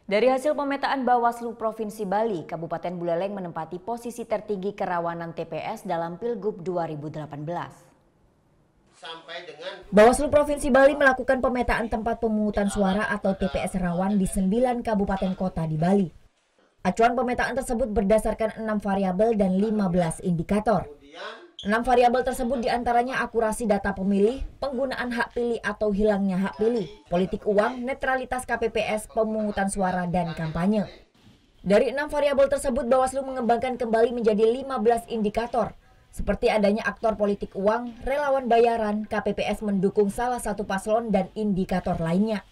Dari hasil pemetaan Bawaslu Provinsi Bali, Kabupaten Buleleng menempati posisi tertinggi kerawanan TPS dalam Pilgub 2018. Bawaslu Provinsi Bali melakukan pemetaan tempat pemungutan suara atau TPS rawan di 9 kabupaten kota di Bali. Acuan pemetaan tersebut berdasarkan 6 variabel dan 15 indikator. 6 variabel tersebut diantaranya akurasi data pemilih, penggunaan hak pilih atau hilangnya hak pilih, politik uang, netralitas KPPS, pemungutan suara, dan kampanye. Dari 6 variabel tersebut, Bawaslu mengembangkan kembali menjadi 15 indikator, seperti adanya aktor politik uang, relawan bayaran, KPPS mendukung salah satu paslon, dan indikator lainnya.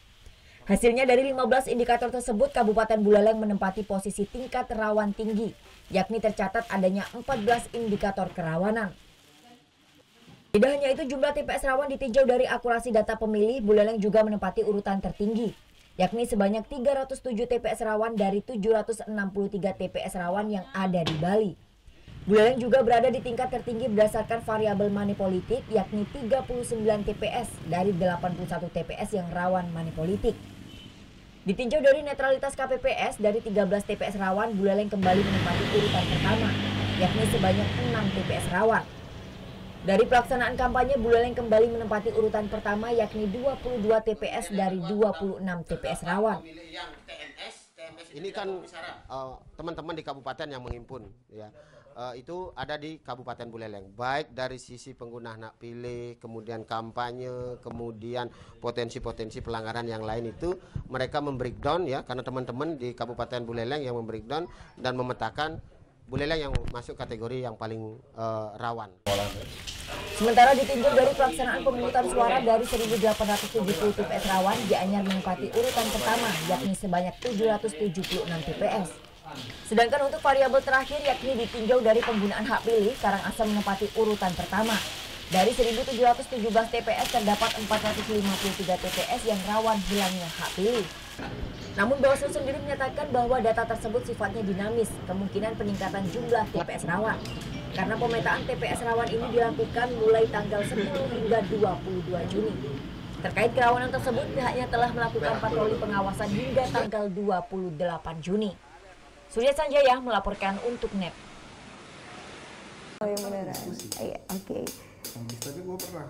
Hasilnya dari 15 indikator tersebut, Kabupaten Buleleng menempati posisi tingkat rawan tinggi, yakni tercatat adanya 14 indikator kerawanan. Tidak hanya itu, jumlah TPS rawan ditinjau dari akurasi data pemilih, Buleleng juga menempati urutan tertinggi, yakni sebanyak 307 TPS rawan dari 763 TPS rawan yang ada di Bali. Buleleng juga berada di tingkat tertinggi berdasarkan variabel money politik, yakni 39 TPS dari 81 TPS yang rawan money politik. Ditinjau dari netralitas KPPS, dari 13 TPS rawan, Buleleng kembali menempati urutan pertama, yakni sebanyak 6 TPS rawan. Dari pelaksanaan kampanye, Buleleng kembali menempati urutan pertama, yakni 22 TPS dari 26 TPS rawan. Ini kan teman-teman di kabupaten yang menghimpun, ya. Itu ada di Kabupaten Buleleng, baik dari sisi pengguna hak pilih, kemudian kampanye, kemudian potensi-potensi pelanggaran yang lain itu mereka membreakdown, ya, karena teman-teman di Kabupaten Buleleng yang membreakdown dan memetakan Buleleng yang masuk kategori yang paling rawan. Sementara ditinjau dari pelaksanaan pemungutan suara dari 1.870 TPS rawan, Gianyar menempati urutan pertama, yakni sebanyak 776 TPS. Sedangkan untuk variabel terakhir, yakni ditinjau dari penggunaan hak pilih, Karangasem menempati urutan pertama. Dari 1.717 TPS terdapat 453 TPS yang rawan hilangnya hak pilih. Namun Bawaslu sendiri menyatakan bahwa data tersebut sifatnya dinamis, kemungkinan peningkatan jumlah TPS rawan. Karena pemetaan TPS rawan ini dilakukan mulai tanggal 10 hingga 22 Juni. Terkait kerawanan tersebut, pihaknya telah melakukan patroli pengawasan hingga tanggal 28 Juni. Surya Sanjaya melaporkan untuk NET. Oh ya beneran. Iya, oke. Tapi gue pernah.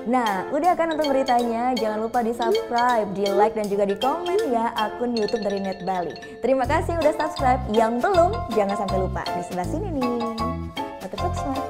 Nah, udah kan nonton beritanya? Jangan lupa di subscribe, di like, dan juga di komen ya akun YouTube dari Net Bali. Terima kasih udah subscribe. Yang belum, jangan sampai lupa. Di sebelah sini nih. Notif subscribe.